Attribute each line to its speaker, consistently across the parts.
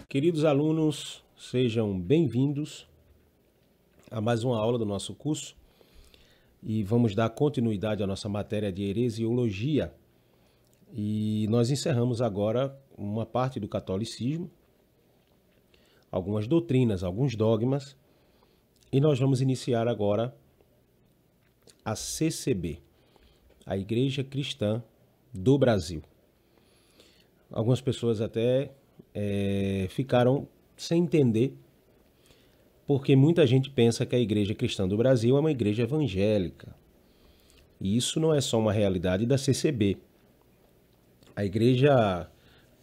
Speaker 1: Queridos alunos, sejam bem-vindos a mais uma aula do nosso curso e vamos dar continuidade à nossa matéria de heresiologia. E nós encerramos agora uma parte do catolicismo, algumas doutrinas, alguns dogmas, e nós vamos iniciar agora a CCB, a Igreja Cristã do Brasil. Algumas pessoas até ficaram sem entender, porque muita gente pensa que a Igreja Cristã do Brasil é uma igreja evangélica. E isso não é só uma realidade da CCB. A Igreja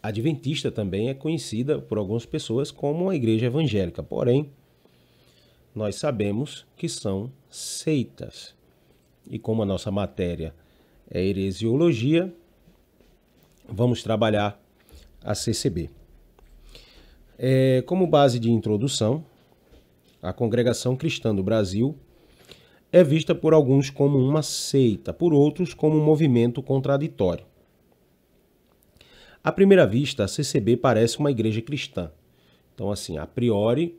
Speaker 1: Adventista também é conhecida por algumas pessoas como uma igreja evangélica. Porém, nós sabemos que são seitas. E como a nossa matéria é heresiologia, vamos trabalhar a CCB. Como base de introdução, a Congregação Cristã do Brasil é vista por alguns como uma seita, por outros como um movimento contraditório. À primeira vista, a CCB parece uma igreja cristã. Então, assim, a priori,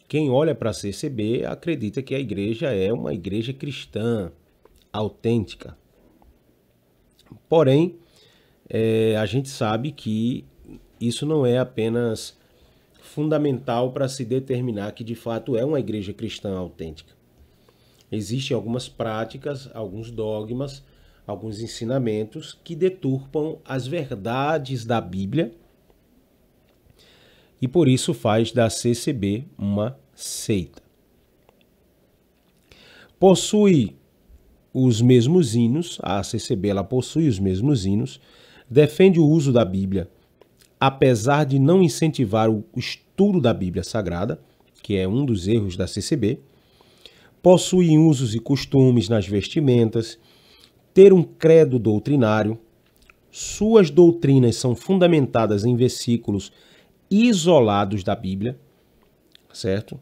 Speaker 1: quem olha para a CCB acredita que a igreja é uma igreja cristã, autêntica. Porém, a gente sabe que isso não é apenas fundamental para se determinar que de fato é uma igreja cristã autêntica. Existem algumas práticas, alguns dogmas, alguns ensinamentos que deturpam as verdades da Bíblia e por isso faz da CCB uma seita. Possui os mesmos hinos, a CCB ela possui os mesmos hinos, defende o uso da Bíblia, apesar de não incentivar o estudo da Bíblia Sagrada, que é um dos erros da CCB, possui usos e costumes nas vestimentas, ter um credo doutrinário, suas doutrinas são fundamentadas em versículos isolados da Bíblia, certo?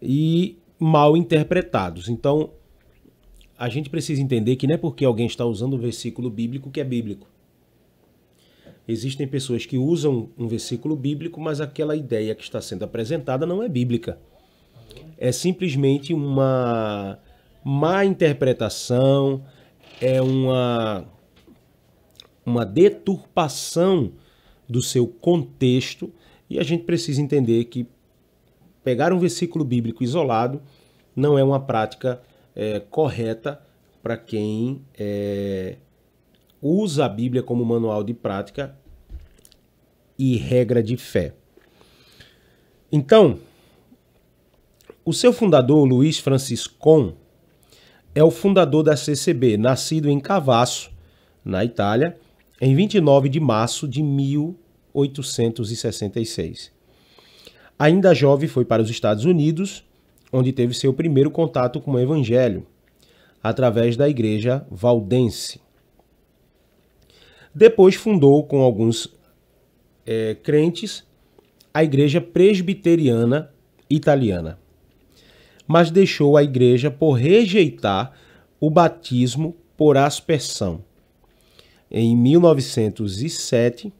Speaker 1: E mal interpretados. Então, a gente precisa entender que não é porque alguém está usando um versículo bíblico que é bíblico. Existem pessoas que usam um versículo bíblico, mas aquela ideia que está sendo apresentada não é bíblica. É simplesmente uma má interpretação, é uma deturpação do seu contexto, e a gente precisa entender que pegar um versículo bíblico isolado não é uma prática correta para quem usa a Bíblia como manual de prática e regra de fé. Então, o seu fundador, Luiz Franciscon, é o fundador da CCB, nascido em Cavasso, na Itália, em 29 de março de 1866. Ainda jovem, foi para os Estados Unidos, onde teve seu primeiro contato com o Evangelho, através da Igreja Valdense. Depois fundou, com alguns crentes, a Igreja Presbiteriana Italiana, mas deixou a igreja por rejeitar o batismo por aspersão. Em 1907,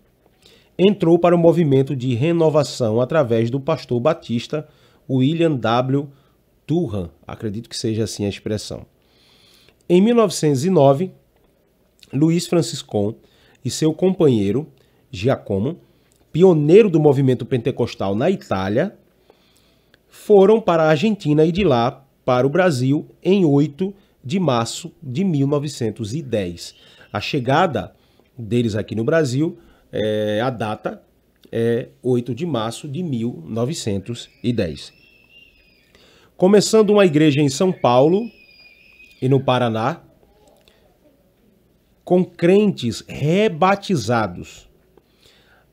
Speaker 1: entrou para o movimento de renovação através do pastor batista William W. Durham, acredito que seja assim a expressão. Em 1909, Luiz Franciscon e seu companheiro, Giacomo, pioneiro do movimento pentecostal na Itália, foram para a Argentina e de lá para o Brasil em 8 de março de 1910. A chegada deles aqui no Brasil, a data é 8 de março de 1910. Começando uma igreja em São Paulo e no Paraná, com crentes rebatizados,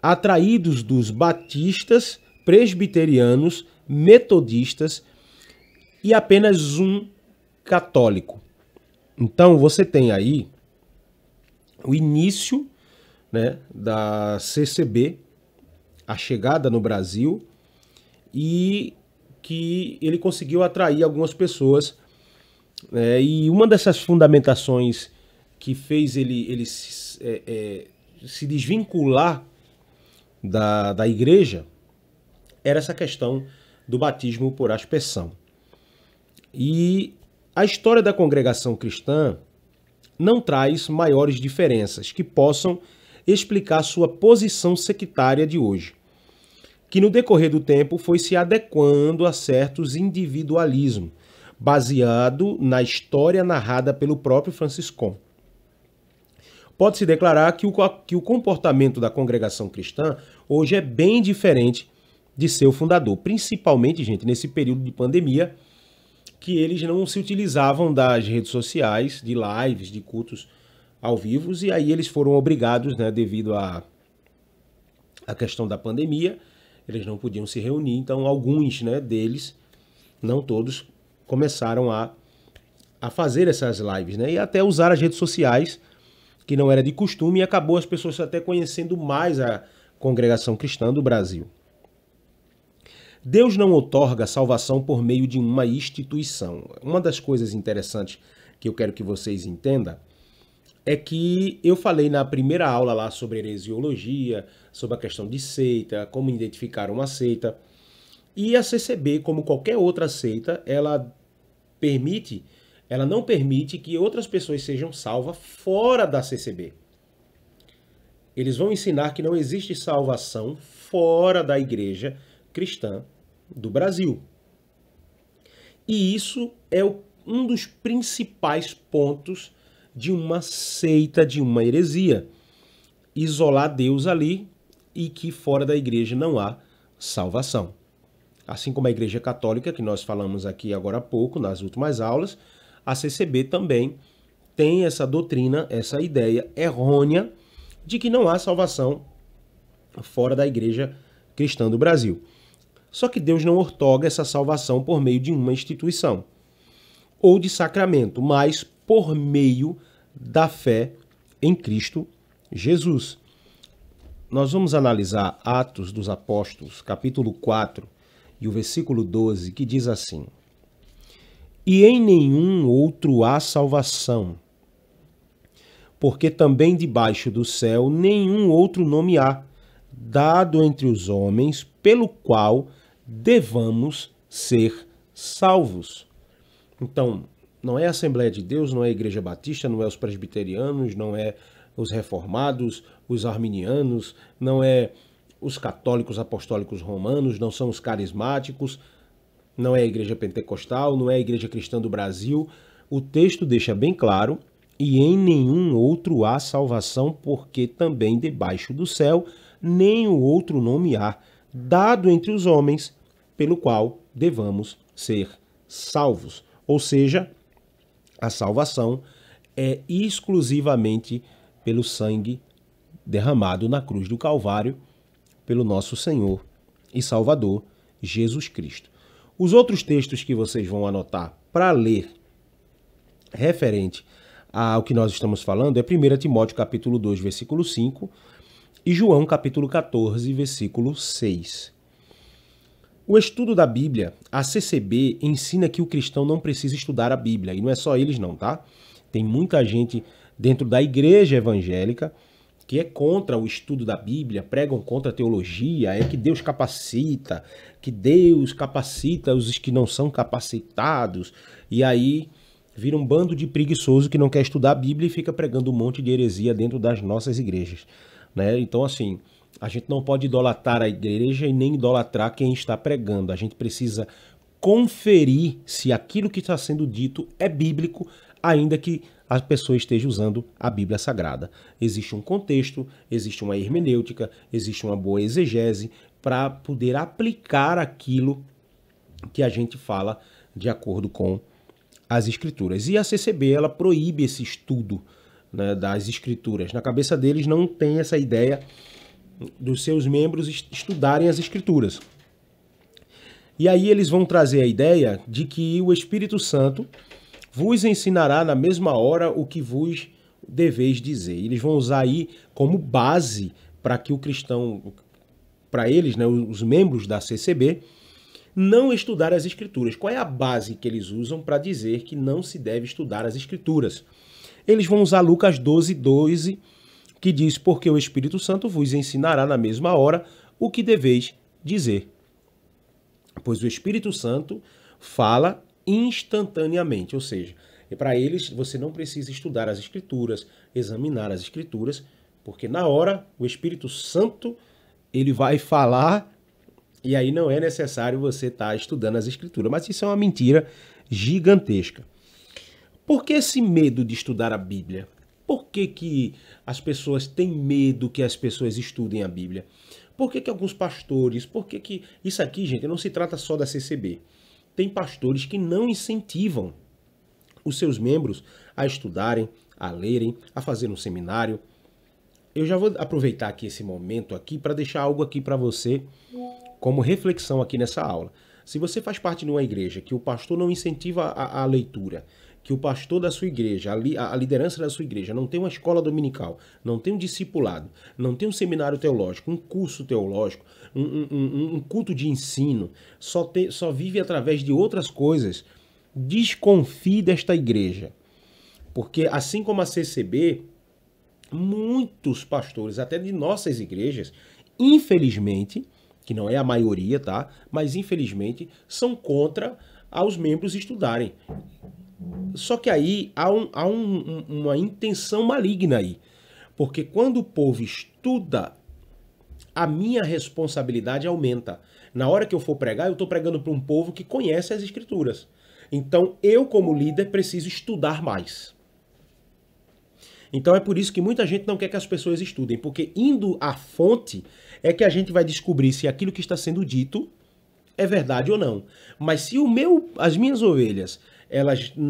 Speaker 1: atraídos dos batistas, presbiterianos, metodistas e apenas um católico. Então você tem aí o início, né, da CCB, a chegada no Brasil, e que ele conseguiu atrair algumas pessoas, e uma dessas fundamentações que fez ele se desvincular da igreja era essa questão do batismo por aspersão. E a história da congregação cristã não traz maiores diferenças que possam explicar sua posição sectária de hoje, que no decorrer do tempo foi se adequando a certos individualismos, baseado na história narrada pelo próprio Franciscão. Pode-se declarar que o comportamento da congregação cristã hoje é bem diferente de seu fundador, principalmente, gente, nesse período de pandemia, que eles não se utilizavam das redes sociais, de lives, de cultos ao vivo, e aí eles foram obrigados, né, devido à questão da pandemia, eles não podiam se reunir, então alguns, né, deles, não todos, começaram a fazer essas lives, né, e até usar as redes sociais, que não era de costume, e acabou as pessoas até conhecendo mais a congregação cristã do Brasil. Deus não outorga salvação por meio de uma instituição. Uma das coisas interessantes que eu quero que vocês entendam é que eu falei na primeira aula lá sobre heresiologia, sobre a questão de seita, como identificar uma seita. E a CCB, como qualquer outra seita, ela não permite que outras pessoas sejam salvas fora da CCB. Eles vão ensinar que não existe salvação fora da igreja cristã do Brasil. E isso é um dos principais pontos de uma seita, de uma heresia. Isolar Deus ali e que fora da igreja não há salvação. Assim como a Igreja Católica, que nós falamos aqui agora há pouco, nas últimas aulas, a CCB também tem essa doutrina, essa ideia errônea de que não há salvação fora da igreja cristã do Brasil. Só que Deus não outorga essa salvação por meio de uma instituição ou de sacramento, mas por meio da fé em Cristo Jesus. Nós vamos analisar Atos dos Apóstolos, capítulo 4, e o versículo 12, que diz assim: E em nenhum outro há salvação, porque também debaixo do céu nenhum outro nome há, dado entre os homens, pelo qual devamos ser salvos. Então, não é a Assembleia de Deus, não é a Igreja Batista, não é os presbiterianos, não é os reformados, os arminianos, não é os católicos apostólicos romanos, não são os carismáticos, não é a Igreja Pentecostal, não é a Igreja Cristã do Brasil. O texto deixa bem claro: e em nenhum outro há salvação, porque também debaixo do céu nenhum outro nome há, dado entre os homens, pelo qual devamos ser salvos. Ou seja, a salvação é exclusivamente pelo sangue derramado na cruz do Calvário, pelo nosso Senhor e Salvador, Jesus Cristo. Os outros textos que vocês vão anotar para ler referente ao que nós estamos falando é 1 Timóteo capítulo 2, versículo 5 e João capítulo 14, versículo 6. O estudo da Bíblia, a CCB, ensina que o cristão não precisa estudar a Bíblia. E não é só eles não, tá? Tem muita gente dentro da igreja evangélica que é contra o estudo da Bíblia, pregam contra a teologia, é que Deus capacita os que não são capacitados. E aí vira um bando de preguiçoso que não quer estudar a Bíblia e fica pregando um monte de heresia dentro das nossas igrejas, né? Então, assim, a gente não pode idolatrar a igreja e nem idolatrar quem está pregando. A gente precisa conferir se aquilo que está sendo dito é bíblico, ainda que a pessoa esteja usando a Bíblia Sagrada. Existe um contexto, existe uma hermenêutica, existe uma boa exegese para poder aplicar aquilo que a gente fala de acordo com as Escrituras. E a CCB, ela proíbe esse estudo, né, das Escrituras. Na cabeça deles não tem essa ideia dos seus membros estudarem as Escrituras. E aí eles vão trazer a ideia de que o Espírito Santo vos ensinará na mesma hora o que vos deveis dizer. Eles vão usar aí como base para que o cristão, para eles, né, os membros da CCB, não estudar as Escrituras. Qual é a base que eles usam para dizer que não se deve estudar as Escrituras? Eles vão usar Lucas 12, 12, que diz: porque o Espírito Santo vos ensinará na mesma hora o que deveis dizer. Pois o Espírito Santo fala instantaneamente, ou seja, para eles você não precisa estudar as Escrituras, examinar as Escrituras, porque na hora o Espírito Santo ele vai falar e aí não é necessário você estar estudando as Escrituras. Mas isso é uma mentira gigantesca. Por que esse medo de estudar a Bíblia? Por que as pessoas têm medo que as pessoas estudem a Bíblia? Por que alguns pastores, Isso aqui, gente, não se trata só da CCB. Tem pastores que não incentivam os seus membros a estudarem, a lerem, a fazer um seminário. Eu já vou aproveitar aqui esse momento aqui para deixar algo aqui para você como reflexão aqui nessa aula. Se você faz parte de uma igreja que o pastor não incentiva a leitura, que o pastor da sua igreja, a liderança da sua igreja, não tem uma escola dominical, não tem um discipulado, não tem um seminário teológico, um curso teológico, um culto de ensino, só vive através de outras coisas, desconfie desta igreja. Porque assim como a CCB, muitos pastores, até de nossas igrejas, infelizmente, que não é a maioria, tá? Mas infelizmente são contra aos membros estudarem. Só que aí há uma intenção maligna aí. Porque quando o povo estuda, a minha responsabilidade aumenta. Na hora que eu for pregar, eu estou pregando para um povo que conhece as Escrituras. Então eu, como líder, preciso estudar mais. Então é por isso que muita gente não quer que as pessoas estudem, porque indo à fonte é que a gente vai descobrir se aquilo que está sendo dito é verdade ou não. Mas se as minhas ovelhas,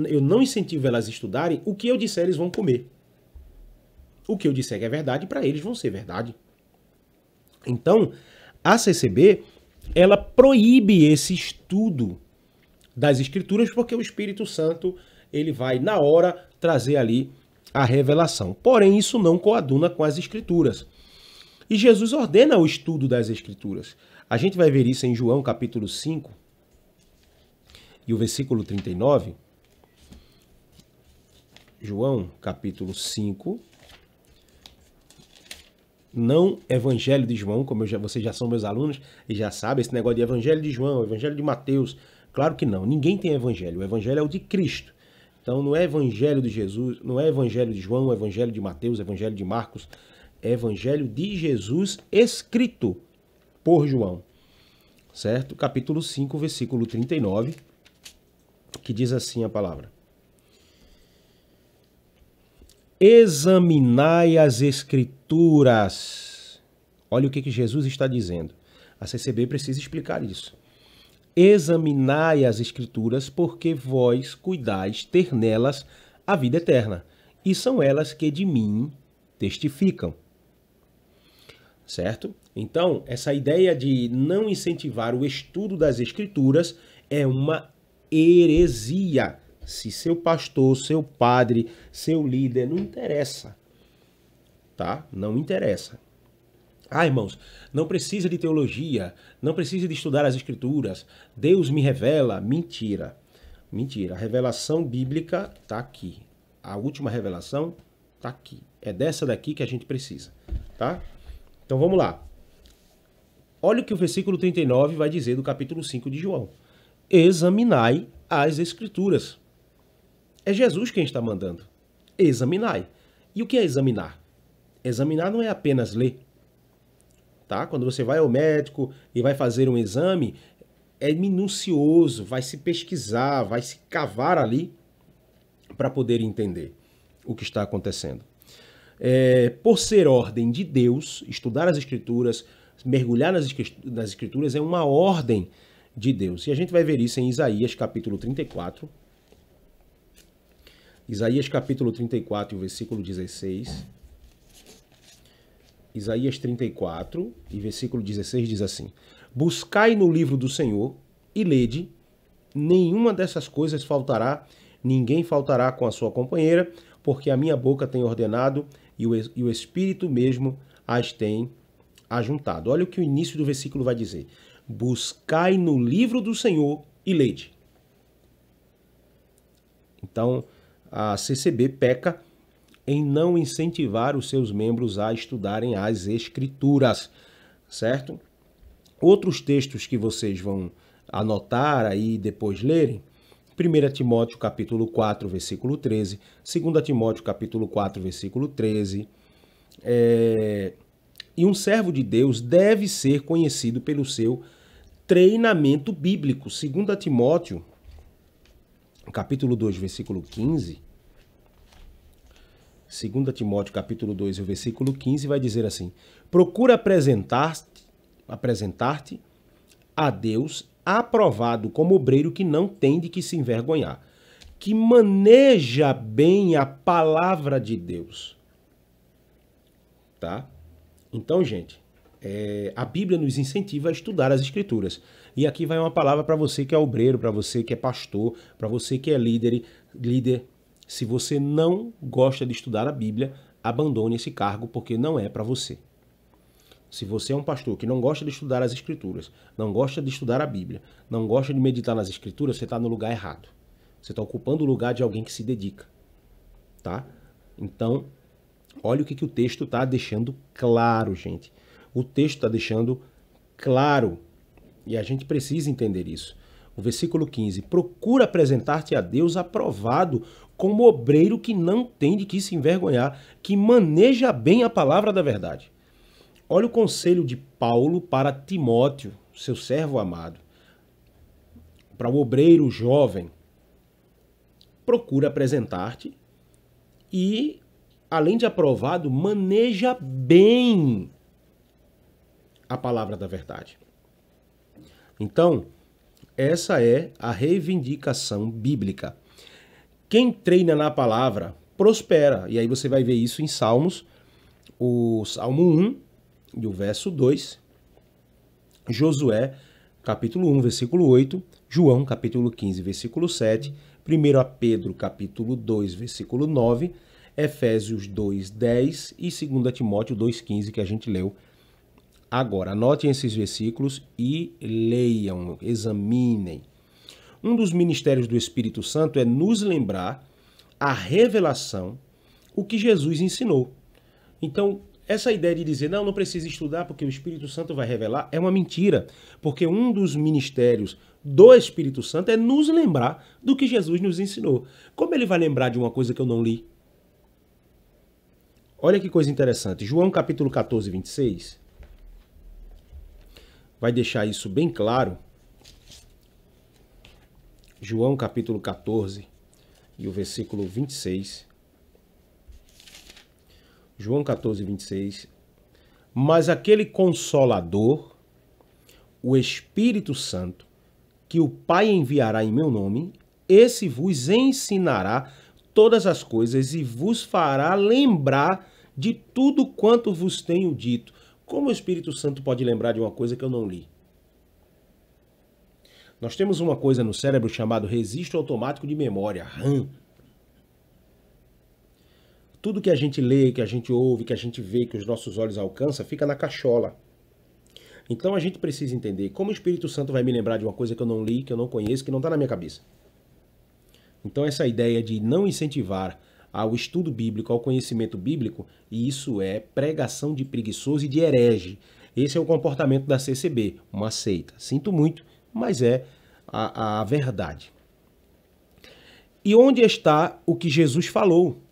Speaker 1: eu não incentivo elas a estudarem, o que eu disser eles vão comer. O que eu disser que é verdade, para eles vão ser verdade. Então, a CCB, ela proíbe esse estudo das Escrituras, porque o Espírito Santo, ele vai, na hora, trazer ali a revelação. Porém, isso não coaduna com as Escrituras. E Jesus ordena o estudo das Escrituras. A gente vai ver isso em João capítulo 5 e o versículo 39. João capítulo 5. Não Evangelho de João, como vocês já são meus alunos e já sabem, esse negócio de Evangelho de João, Evangelho de Mateus. Claro que não, ninguém tem Evangelho. O Evangelho é o de Cristo. Então não é Evangelho de Jesus, não é Evangelho de João, Evangelho de Mateus, Evangelho de Marcos, é Evangelho de Jesus escrito por João, certo? Capítulo 5, versículo 39, que diz assim a palavra: examinai as Escrituras. Olha o que Jesus está dizendo. A CCB precisa explicar isso. Examinai as Escrituras, porque vós cuidais ter nelas a vida eterna, e são elas que de mim testificam. Certo? Então, essa ideia de não incentivar o estudo das Escrituras é uma heresia. Se seu pastor, seu padre, seu líder, não interessa. Tá? Não interessa. Ah, irmãos, não precisa de teologia, não precisa de estudar as Escrituras. Deus me revela. Mentira. Mentira. A revelação bíblica está aqui. A última revelação está aqui. É dessa daqui que a gente precisa. Tá? Então vamos lá. Olha o que o versículo 39 vai dizer do capítulo 5 de João. Examinai as Escrituras. É Jesus quem está mandando. Examinai. E o que é examinar? Examinar não é apenas ler. Tá? Quando você vai ao médico e vai fazer um exame, é minucioso, vai se pesquisar, vai se cavar ali para poder entender o que está acontecendo. Por ser ordem de Deus, estudar as Escrituras, mergulhar nas Escrituras é uma ordem de Deus. E a gente vai ver isso em Isaías capítulo 34. Isaías capítulo 34 e o versículo 16. Isaías 34 e versículo 16 diz assim: buscai no livro do Senhor e lede, nenhuma dessas coisas faltará, ninguém faltará com a sua companheira, porque a minha boca tem ordenado e o Espírito mesmo as tem ajuntado. Olha o que o início do versículo vai dizer: buscai no livro do Senhor e lede. Então, a CCB peca em não incentivar os seus membros a estudarem as Escrituras, certo? Outros textos que vocês vão anotar aí e depois lerem, 1 Timóteo capítulo 4, versículo 13, 2 Timóteo capítulo 4, versículo 13. E um servo de Deus deve ser conhecido pelo seu treinamento bíblico. 2 Timóteo capítulo 2, versículo 15. 2 Timóteo capítulo 2, versículo 15 vai dizer assim: procura apresentar-te a Deus aprovado como obreiro que não tem de que se envergonhar, que maneja bem a palavra de Deus. Tá? Então, gente, a Bíblia nos incentiva a estudar as Escrituras. E aqui vai uma palavra para você que é obreiro, para você que é pastor, para você que é líder. Se você não gosta de estudar a Bíblia, abandone esse cargo, porque não é para você. Se você é um pastor que não gosta de estudar as Escrituras, não gosta de estudar a Bíblia, não gosta de meditar nas Escrituras, você está no lugar errado. Você está ocupando o lugar de alguém que se dedica. Tá? Então, olha o que o texto está deixando claro, gente. O texto está deixando claro. E a gente precisa entender isso. O versículo 15. Procura apresentar-te a Deus aprovado como obreiro que não tem de que se envergonhar, que maneja bem a palavra da verdade. Olha o conselho de Paulo para Timóteo, seu servo amado. Para o obreiro jovem. Procura apresentar-te e, além de aprovado, maneja bem a palavra da verdade. Então, essa é a reivindicação bíblica. Quem treina na palavra prospera. E aí você vai ver isso em Salmos, o Salmo 1 e o verso 2, Josué, capítulo 1, versículo 8, João, capítulo 15, versículo 7, 1 Pedro, capítulo 2, versículo 9, Efésios 2, 10 e 2 Timóteo 2, 15, que a gente leu agora. Anotem esses versículos e leiam, examinem. Um dos ministérios do Espírito Santo é nos lembrar a revelação, o que Jesus ensinou. Então, essa ideia de dizer, não precisa estudar porque o Espírito Santo vai revelar, é uma mentira. Porque um dos ministérios do Espírito Santo é nos lembrar do que Jesus nos ensinou. Como ele vai lembrar de uma coisa que eu não li? Olha que coisa interessante. João capítulo 14, 26 vai deixar isso bem claro. João capítulo 14 e o versículo 26. João 14, 26. Mas aquele Consolador, o Espírito Santo, que o Pai enviará em meu nome, esse vos ensinará todas as coisas e vos fará lembrar de tudo quanto vos tenho dito. Como o Espírito Santo pode lembrar de uma coisa que eu não li? Nós temos uma coisa no cérebro chamado registro automático de memória, RAM. Tudo que a gente lê, que a gente ouve, que a gente vê, que os nossos olhos alcançam, fica na cachola. Então a gente precisa entender como o Espírito Santo vai me lembrar de uma coisa que eu não li, que eu não conheço, que não está na minha cabeça. Então essa ideia de não incentivar ao estudo bíblico, ao conhecimento bíblico, isso é pregação de preguiçoso e de herege. Esse é o comportamento da CCB, uma seita. Sinto muito, mas é a verdade. E onde está o que Jesus falou?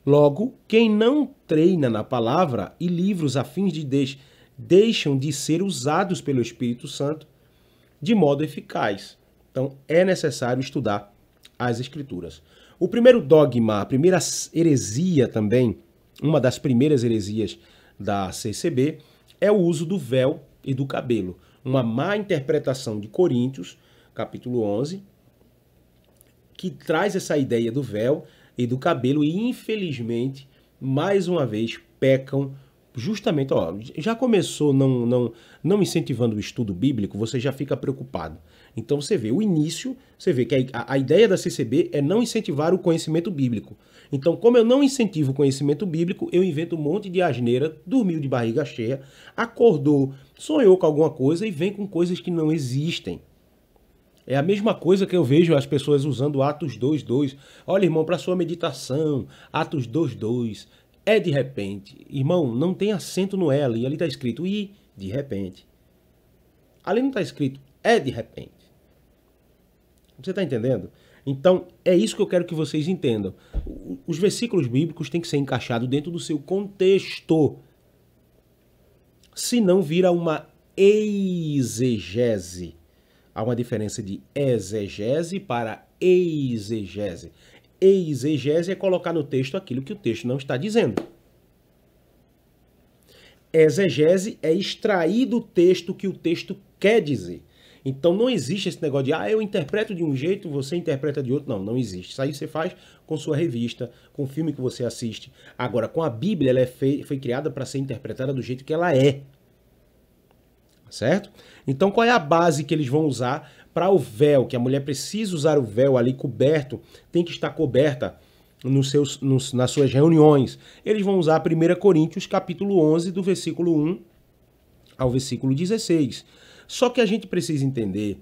Speaker 1: Logo, quem não treina na palavra e livros afins deixam de ser usados pelo Espírito Santo de modo eficaz. Então, é necessário estudar as Escrituras. O primeiro dogma, a primeira heresia também, uma das primeiras heresias da CCB, é o uso do véu e do cabelo. Uma má interpretação de Coríntios, capítulo 11, que traz essa ideia do véu e do cabelo e, infelizmente, mais uma vez, pecam justamente, já começou não incentivando o estudo bíblico, você já fica preocupado. Então você vê o início, você vê que a ideia da CCB é não incentivar o conhecimento bíblico. Então, como eu não incentivo o conhecimento bíblico, eu invento um monte de asneira, dormiu de barriga cheia, acordou, sonhou com alguma coisa e vem com coisas que não existem. É a mesma coisa que eu vejo as pessoas usando Atos 2:2. Olha, irmão, para sua meditação, Atos 2:2. É de repente. Irmão, não tem acento no L. Ali está escrito e de repente. Ali não está escrito é de repente. Você está entendendo? Então, é isso que eu quero que vocês entendam. Os versículos bíblicos têm que ser encaixados dentro do seu contexto. Senão vira uma exegese. Há uma diferença de exegese para exegese. Exegese é colocar no texto aquilo que o texto não está dizendo. Exegese é extrair do texto o que o texto quer dizer. Então não existe esse negócio de eu interpreto de um jeito, você interpreta de outro. Não, não existe. Isso aí você faz com sua revista, com o filme que você assiste. Agora, com a Bíblia, ela foi criada para ser interpretada do jeito que ela é. Certo? Então qual é a base que eles vão usar para o véu? Que a mulher precisa usar o véu ali coberto, tem que estar coberta nas suas reuniões. Eles vão usar 1 Coríntios capítulo 11, do versículo 1 ao versículo 16. Só que a gente precisa entender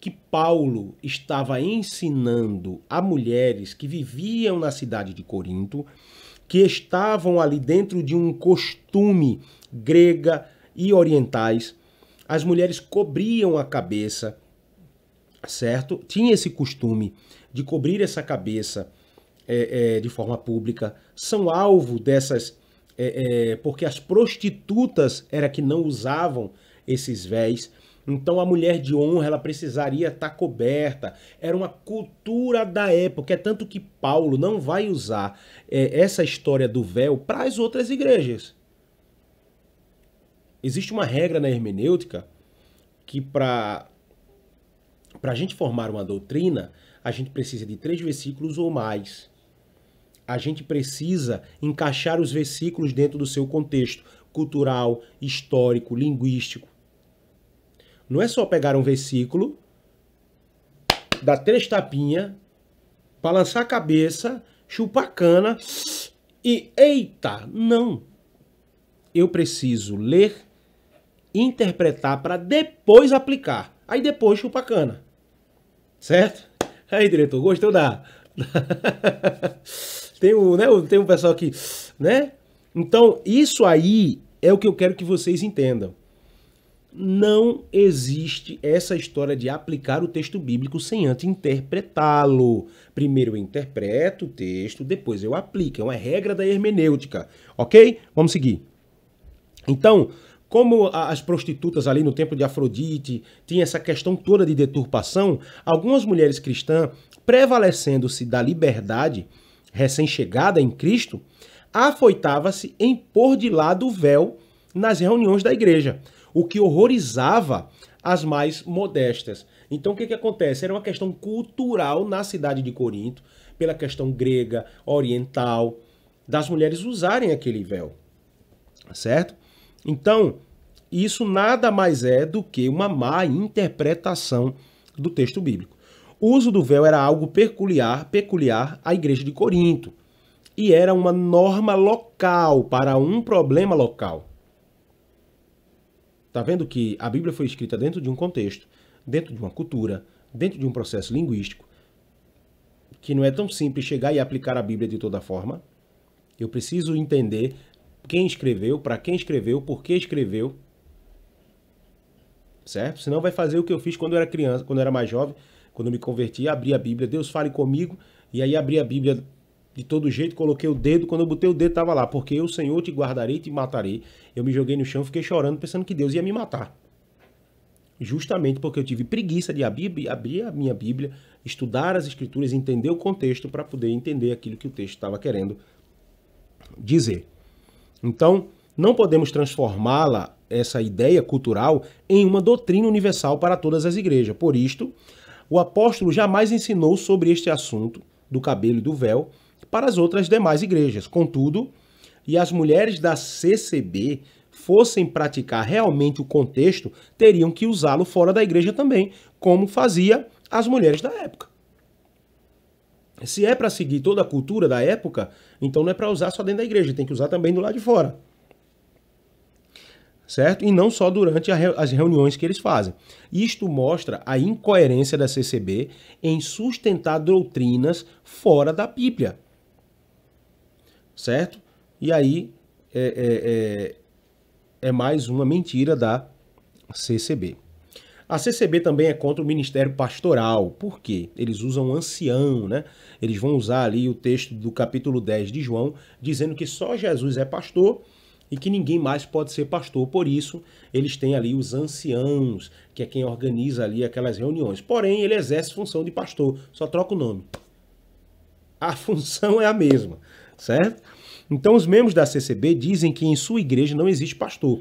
Speaker 1: que Paulo estava ensinando a mulheres que viviam na cidade de Corinto, que estavam ali dentro de um costume grega e orientais. As mulheres cobriam a cabeça, certo? Tinha esse costume de cobrir essa cabeça de forma pública. São alvo dessas... porque as prostitutas era que não usavam esses véus. Então a mulher de honra ela precisaria estar coberta. Era uma cultura da época. É tanto que Paulo não vai usar essa história do véu para as outras igrejas. Existe uma regra na hermenêutica que para a gente formar uma doutrina, a gente precisa de 3 versículos ou mais. A gente precisa encaixar os versículos dentro do seu contexto cultural, histórico, linguístico. Não é só pegar um versículo, dar 3 tapinhas, balançar a cabeça, chupar a cana e eita, não. Eu preciso ler, interpretar para depois aplicar. Aí depois chupa a cana. Certo? Aí, diretor, gostou da... Tem um pessoal aqui, né? Então, isso aí é o que eu quero que vocês entendam. Não existe essa história de aplicar o texto bíblico sem antes interpretá-lo. Primeiro eu interpreto o texto, depois eu aplico. É uma regra da hermenêutica, ok? Vamos seguir. Então, como as prostitutas ali no templo de Afrodite tinha essa questão toda de deturpação, algumas mulheres cristãs, prevalecendo-se da liberdade recém-chegada em Cristo, afoitava-se em pôr de lado o véu nas reuniões da igreja, o que horrorizava as mais modestas. Então o que acontece? Era uma questão cultural na cidade de Corinto, pela questão grega, oriental, das mulheres usarem aquele véu, certo? Então, isso nada mais é do que uma má interpretação do texto bíblico. O uso do véu era algo peculiar à igreja de Corinto e era uma norma local para um problema local. Tá vendo que a Bíblia foi escrita dentro de um contexto, dentro de uma cultura, dentro de um processo linguístico, que não é tão simples chegar e aplicar a Bíblia de toda forma. Eu preciso entender quem escreveu, para quem escreveu, por que escreveu, certo? Senão vai fazer o que eu fiz quando eu era criança, quando eu era mais jovem, quando eu me converti, abri a Bíblia, Deus fale comigo, e aí abri a Bíblia de todo jeito, coloquei o dedo, quando eu botei o dedo estava lá, porque eu, Senhor, te guardarei e te matarei. Eu me joguei no chão, fiquei chorando, pensando que Deus ia me matar. Justamente porque eu tive preguiça de abrir a minha Bíblia, estudar as Escrituras, entender o contexto para poder entender aquilo que o texto estava querendo dizer. Então, não podemos transformá-la, essa ideia cultural, em uma doutrina universal para todas as igrejas. Por isto, o apóstolo jamais ensinou sobre este assunto do cabelo e do véu para as outras demais igrejas. Contudo, e as mulheres da CCB fossem praticar realmente o contexto, teriam que usá-lo fora da igreja também, como fazia as mulheres da época. Se é para seguir toda a cultura da época, então não é para usar só dentro da igreja, tem que usar também do lado de fora. certo? E não só durante as reuniões que eles fazem. Isto mostra a incoerência da CCB em sustentar doutrinas fora da Bíblia, certo? E aí é mais uma mentira da CCB. A CCB também é contra o ministério pastoral. Por quê? Eles usam ancião, né? Eles vão usar ali o texto do capítulo 10 de João, dizendo que só Jesus é pastor e que ninguém mais pode ser pastor. Por isso, eles têm ali os anciãos, que é quem organiza ali aquelas reuniões. Porém, ele exerce função de pastor, só troca o nome. A função é a mesma, certo? Então, os membros da CCB dizem que em sua igreja não existe pastor,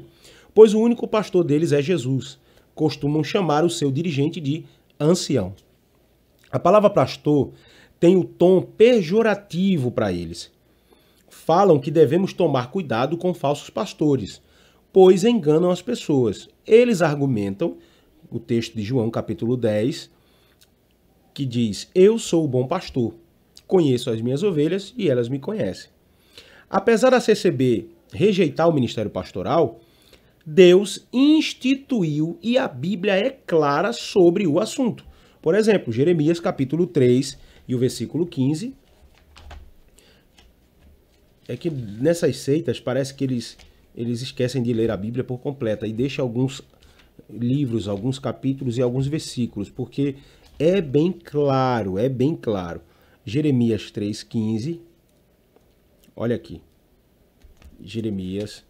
Speaker 1: pois o único pastor deles é Jesus. Costumam chamar o seu dirigente de ancião. A palavra pastor tem o tom pejorativo para eles. Falam que devemos tomar cuidado com falsos pastores, pois enganam as pessoas. Eles argumentam, o texto de João, capítulo 10, que diz: eu sou o bom pastor, conheço as minhas ovelhas e elas me conhecem. Apesar da CCB rejeitar o ministério pastoral, Deus instituiu e a Bíblia é clara sobre o assunto. Por exemplo, Jeremias capítulo 3 e o versículo 15. É que nessas seitas parece que eles esquecem de ler a Bíblia por completa e deixam alguns livros, alguns capítulos e alguns versículos, porque é bem claro, é bem claro. Jeremias 3,15. Olha aqui. Jeremias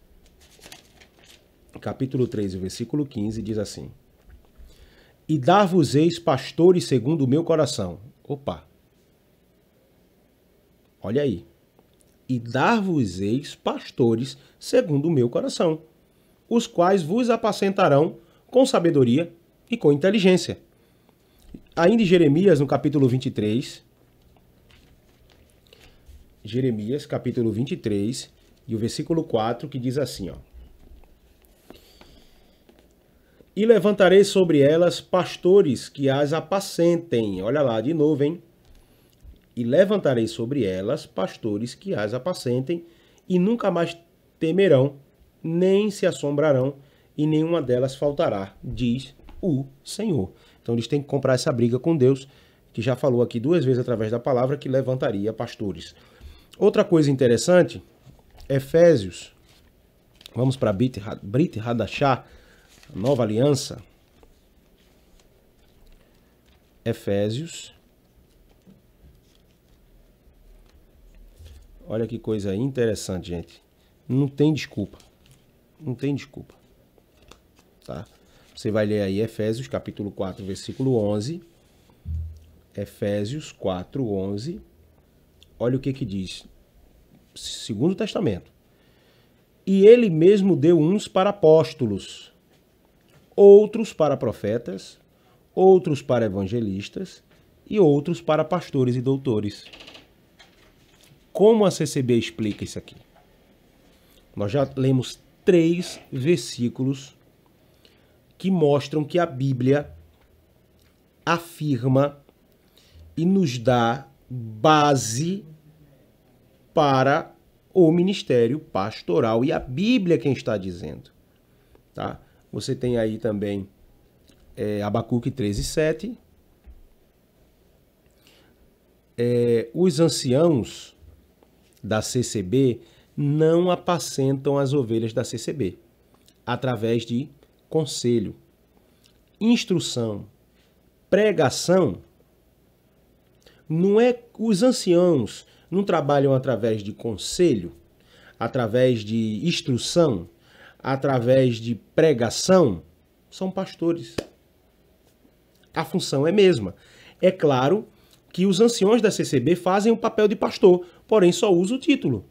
Speaker 1: capítulo 3, versículo 15, diz assim: e dar-vos-eis pastores segundo o meu coração. Opa! Olha aí. E dar-vos-eis pastores segundo o meu coração, os quais vos apacentarão com sabedoria e com inteligência. Ainda em Jeremias, no capítulo 23, Jeremias, capítulo 23, e o versículo 4, que diz assim, ó: e levantarei sobre elas pastores que as apacentem. Olha lá, de novo, hein? E levantarei sobre elas pastores que as apacentem, e nunca mais temerão, nem se assombrarão, e nenhuma delas faltará, diz o Senhor. Então eles têm que comprar essa briga com Deus, que já falou aqui 2 vezes através da palavra que levantaria pastores. Outra coisa interessante, Efésios. Vamos para Brit Hadashah, Nova Aliança. Efésios. Olha que coisa interessante, gente. Não tem desculpa. Não tem desculpa. Tá? Você vai ler aí Efésios, capítulo 4, versículo 11. Efésios 4, 11. Olha o que diz. Segundo Testamento. E ele mesmo deu uns para apóstolos, outros para profetas, outros para evangelistas e outros para pastores e doutores. Como a CCB explica isso aqui? Nós já lemos 3 versículos que mostram que a Bíblia afirma e nos dá base para o ministério pastoral. E a Bíblia é quem está dizendo. Tá? Você tem aí também Abacuque 13:7. Os anciãos da CCB não apacentam as ovelhas da CCB através de conselho, instrução, pregação. Não é, os anciãos não trabalham através de conselho, através de instrução, através de pregação. São pastores. A função é a mesma. É claro que os anciões da CCB fazem o papel de pastor, porém só usa o título.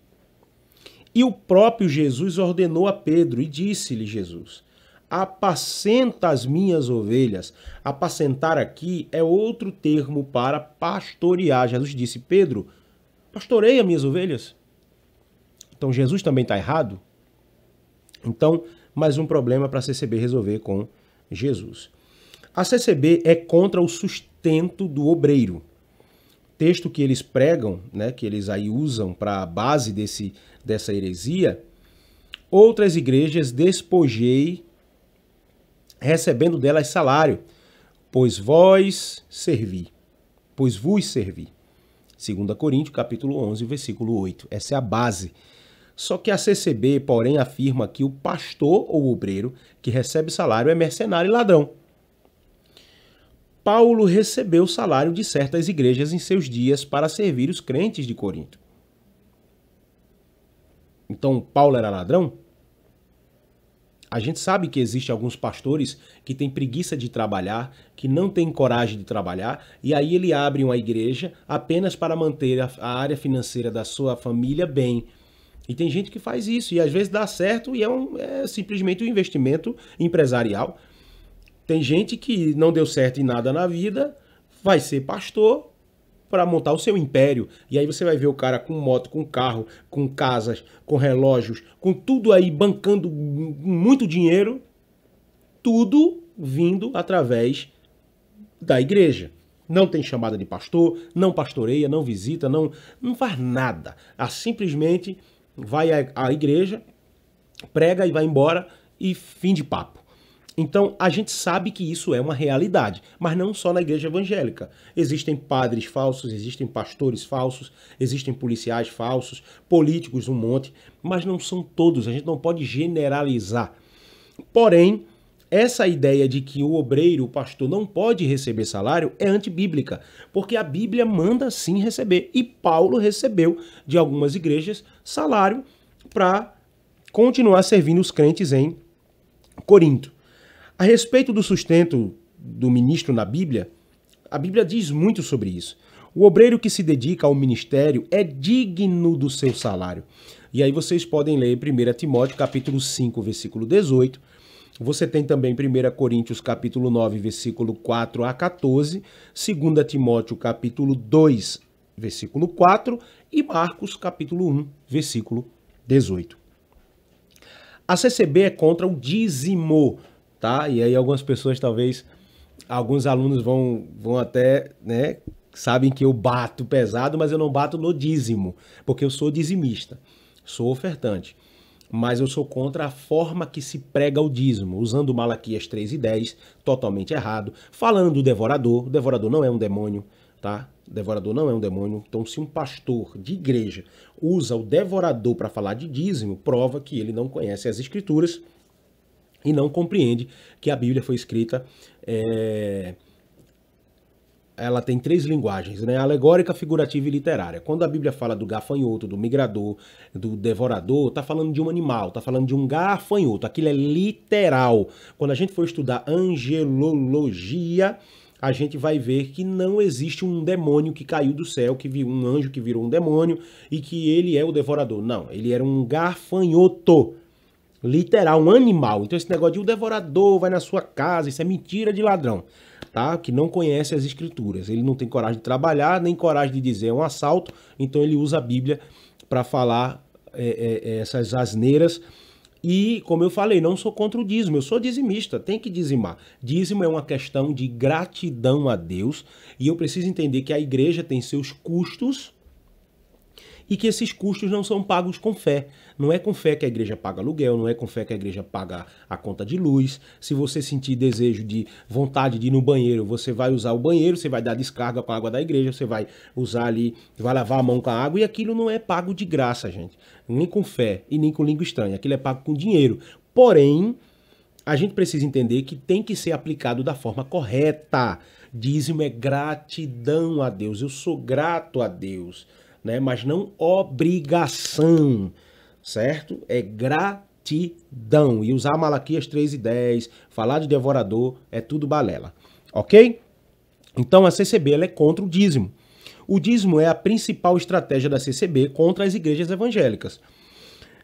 Speaker 1: E o próprio Jesus ordenou a Pedro e disse-lhe Jesus: apacenta as minhas ovelhas. Apacentar aqui é outro termo para pastorear. Jesus disse: Pedro, pastoreia minhas ovelhas. Então Jesus também está errado? Então, mais um problema para a CCB resolver com Jesus. A CCB é contra o sustento do obreiro. Texto que eles pregam, né, que eles aí usam para a base dessa heresia, outras igrejas despojei, recebendo delas salário, pois vos servi. 2 Coríntios, capítulo 11, versículo 8. Essa é a base. Só que a CCB, porém, afirma que o pastor ou obreiro que recebe salário é mercenário e ladrão. Paulo recebeu o salário de certas igrejas em seus dias para servir os crentes de Corinto. Então, Paulo era ladrão? A gente sabe que existem alguns pastores que têm preguiça de trabalhar, que não têm coragem de trabalhar, e aí ele abre uma igreja apenas para manter a área financeira da sua família bem. E tem gente que faz isso, e às vezes dá certo, e é simplesmente um investimento empresarial. Tem gente que não deu certo em nada na vida, vai ser pastor para montar o seu império. E aí você vai ver o cara com moto, com carro, com casas, com relógios, com tudo aí bancando muito dinheiro, tudo vindo através da igreja. Não tem chamada de pastor, não pastoreia, não visita, não faz nada. Simplesmente vai à igreja, prega e vai embora e fim de papo. Então, a gente sabe que isso é uma realidade, mas não só na igreja evangélica. Existem padres falsos, existem pastores falsos, existem policiais falsos, políticos um monte, mas não são todos, a gente não pode generalizar. Porém, essa ideia de que o obreiro, o pastor, não pode receber salário é antibíblica, porque a Bíblia manda sim receber, e Paulo recebeu de algumas igrejas salário para continuar servindo os crentes em Corinto. A respeito do sustento do ministro na Bíblia, a Bíblia diz muito sobre isso. O obreiro que se dedica ao ministério é digno do seu salário. E aí vocês podem ler 1 Timóteo capítulo 5, versículo 18. Você tem também 1 Coríntios capítulo 9, versículo 4 a 14, 2 Timóteo capítulo 2, versículo 4 e Marcos capítulo 1, versículo 18. A CCB é contra o dízimo, tá? E aí algumas pessoas, talvez, alguns alunos vão até, né, sabem que eu bato pesado, mas eu não bato no dízimo, porque eu sou dizimista, sou ofertante. Mas eu sou contra a forma que se prega o dízimo, usando Malaquias 3:10, totalmente errado, falando do devorador. O devorador não é um demônio, tá? O devorador não é um demônio. Então, se um pastor de igreja usa o devorador para falar de dízimo, prova que ele não conhece as escrituras e não compreende que a Bíblia foi escrita, ela tem 3 linguagens, né? Alegórica, figurativa e literária. Quando a Bíblia fala do gafanhoto, do migrador, do devorador, tá falando de um animal, tá falando de um gafanhoto. Aquilo é literal. Quando a gente for estudar angelologia, a gente vai ver que não existe um demônio que caiu do céu, que viu um anjo que virou um demônio e que ele é o devorador. Não, ele era um gafanhoto. Literal, um animal. Então esse negócio de o devorador vai na sua casa, isso é mentira de ladrão, tá? Que não conhece as escrituras. Ele não tem coragem de trabalhar, nem coragem de dizer um assalto, então ele usa a Bíblia para falar essas asneiras. E, como eu falei, não sou contra o dízimo, eu sou dizimista, tem que dizimar. Dízimo é uma questão de gratidão a Deus, e eu preciso entender que a igreja tem seus custos, e que esses custos não são pagos com fé. Não é com fé que a igreja paga aluguel, não é com fé que a igreja paga a conta de luz. Se você sentir desejo de vontade de ir no banheiro, você vai usar o banheiro, você vai dar descarga com a água da igreja, você vai usar ali, vai lavar a mão com a água, e aquilo não é pago de graça, gente. Nem com fé e nem com língua estranha. Aquilo é pago com dinheiro. Porém, a gente precisa entender que tem que ser aplicado da forma correta. Dízimo é gratidão a Deus. Eu sou grato a Deus, né? Mas não obrigação, certo? É gratidão. E usar Malaquias 3:10, falar de devorador, é tudo balela, ok? Então a CCB ela é contra o dízimo. O dízimo é a principal estratégia da CCB contra as igrejas evangélicas,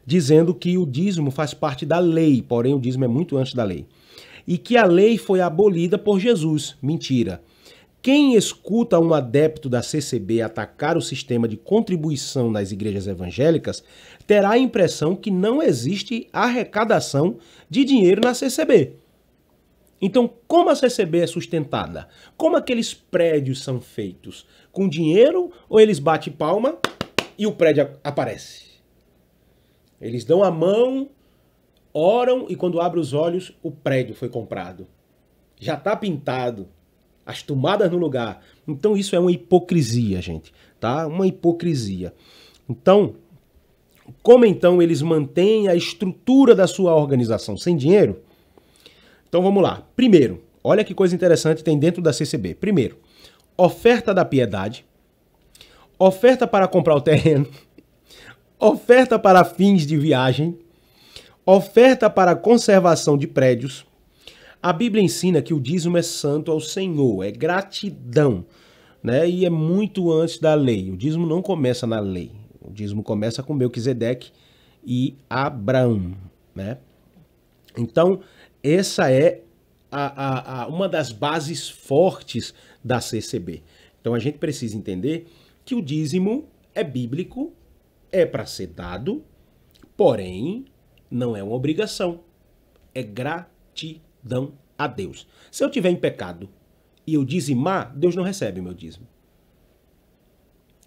Speaker 1: dizendo que o dízimo faz parte da lei, porém o dízimo é muito antes da lei. E que a lei foi abolida por Jesus. Mentira. Quem escuta um adepto da CCB atacar o sistema de contribuição nas igrejas evangélicas terá a impressão que não existe arrecadação de dinheiro na CCB. Então, como a CCB é sustentada? Como aqueles prédios são feitos? Com dinheiro ou eles batem palma e o prédio aparece? Eles dão a mão Oram e quando abre os olhos, o prédio foi comprado. Já está pintado. As tomadas no lugar. Então isso é uma hipocrisia, gente. Tá? Uma hipocrisia. Então, como então eles mantêm a estrutura da sua organização sem dinheiro? Então vamos lá. Primeiro, olha que coisa interessante tem dentro da CCB. Primeiro, oferta da piedade, oferta para comprar o terreno, oferta para fins de viagem, oferta para conservação de prédios. A Bíblia ensina que o dízimo é santo ao Senhor, é gratidão, né? E é muito antes da lei. O dízimo não começa na lei. O dízimo começa com Melquisedeque e Abraão, né? Então, essa é uma das bases fortes da CCB. Então, a gente precisa entender que o dízimo é bíblico, é para ser dado, porém, não é uma obrigação. É gratidão a Deus. Se eu tiver em pecado e eu dizimar, Deus não recebe o meu dízimo.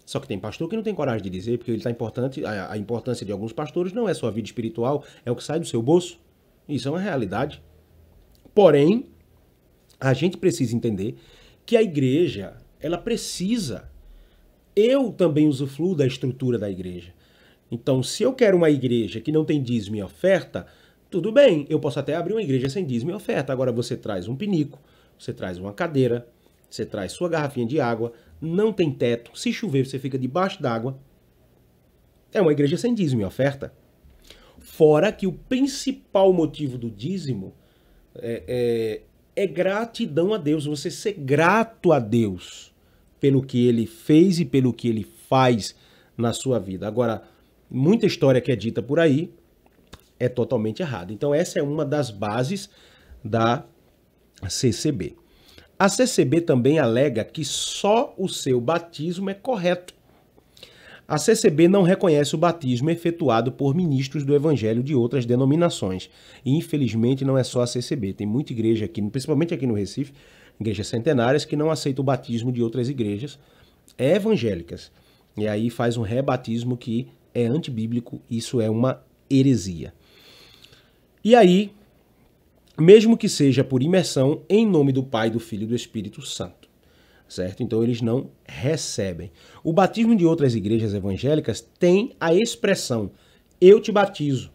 Speaker 1: Só que tem pastor que não tem coragem de dizer, porque ele tá importante. A importância de alguns pastores não é sua vida espiritual, é o que sai do seu bolso. Isso é uma realidade. Porém, a gente precisa entender que a igreja, ela precisa. Eu também usufruo da estrutura da igreja. Então, se eu quero uma igreja que não tem dízimo e oferta, tudo bem, eu posso até abrir uma igreja sem dízimo e oferta. Agora você traz um pinico, você traz uma cadeira, você traz sua garrafinha de água, não tem teto, se chover você fica debaixo d'água. É uma igreja sem dízimo e oferta. Fora que o principal motivo do dízimo é gratidão a Deus, você ser grato a Deus pelo que ele fez e pelo que ele faz na sua vida. Agora, muita história que é dita por aí é totalmente errada. Então essa é uma das bases da CCB. A CCB também alega que só o seu batismo é correto. A CCB não reconhece o batismo efetuado por ministros do evangelho de outras denominações. E infelizmente não é só a CCB. Tem muita igreja aqui, principalmente aqui no Recife, igrejas centenárias, que não aceitam o batismo de outras igrejas evangélicas. E aí faz um rebatismo que é antibíblico, isso é uma heresia. E aí, mesmo que seja por imersão, em nome do Pai, do Filho e do Espírito Santo, certo? Então eles não recebem. O batismo de outras igrejas evangélicas tem a expressão eu te batizo.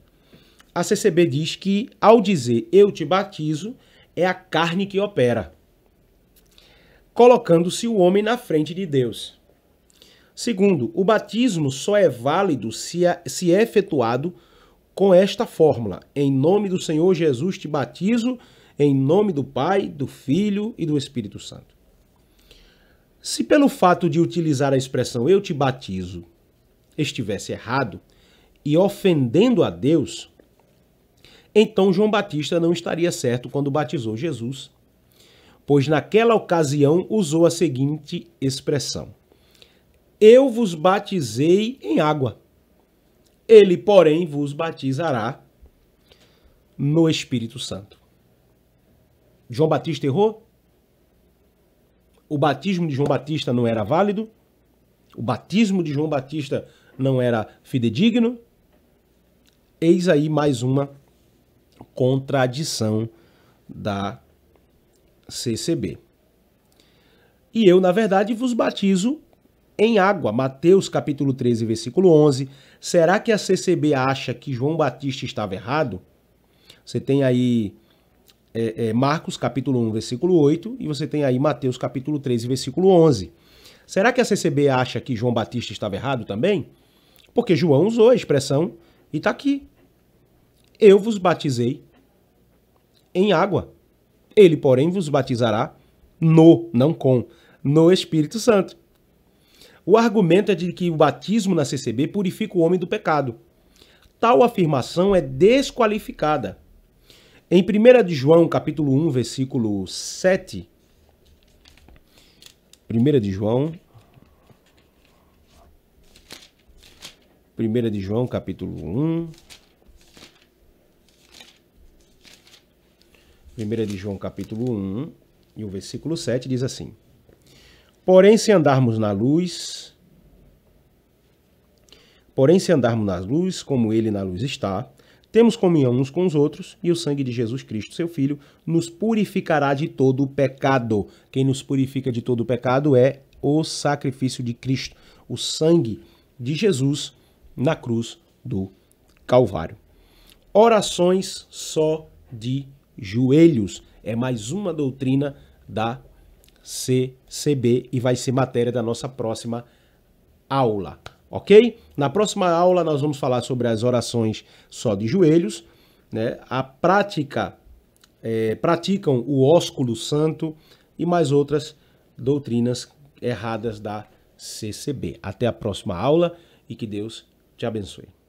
Speaker 1: A CCB diz que ao dizer eu te batizo, é a carne que opera, colocando-se o homem na frente de Deus. Segundo, o batismo só é válido se é efetuado com esta fórmula: em nome do Senhor Jesus te batizo, em nome do Pai, do Filho e do Espírito Santo. Se pelo fato de utilizar a expressão eu te batizo estivesse errado e ofendendo a Deus, então João Batista não estaria certo quando batizou Jesus, pois naquela ocasião usou a seguinte expressão: eu vos batizei em água. Ele, porém, vos batizará no Espírito Santo. João Batista errou? O batismo de João Batista não era válido? O batismo de João Batista não era fidedigno? Eis aí mais uma contradição da CCB. E eu, na verdade, vos batizo em água. Mateus capítulo 13, versículo 11. Será que a CCB acha que João Batista estava errado? Você tem aí Marcos capítulo 1, versículo 8, e você tem aí Mateus capítulo 13, versículo 11. Será que a CCB acha que João Batista estava errado também? Porque João usou a expressão e está aqui. Eu vos batizei em água. Ele, porém, vos batizará no Espírito Santo. O argumento é de que o batismo na CCB purifica o homem do pecado. Tal afirmação é desqualificada. Em 1 de João, capítulo 1, versículo 7, 1 de João, capítulo 1, 1 de João, capítulo 1, e o versículo 7 diz assim: Porém, se andarmos na luz, como ele na luz está, Temos comunhão uns com os outros e o sangue de Jesus Cristo, seu Filho, nos purificará de todo o pecado. Quem nos purifica de todo o pecado é o sacrifício de Cristo, o sangue de Jesus na cruz do Calvário. Orações só de joelhos. É mais uma doutrina da CCB e vai ser matéria da nossa próxima aula, ok? Na próxima aula nós vamos falar sobre as orações só de joelhos, né? A prática, praticam o ósculo santo e mais outras doutrinas erradas da CCB. Até a próxima aula e que Deus te abençoe.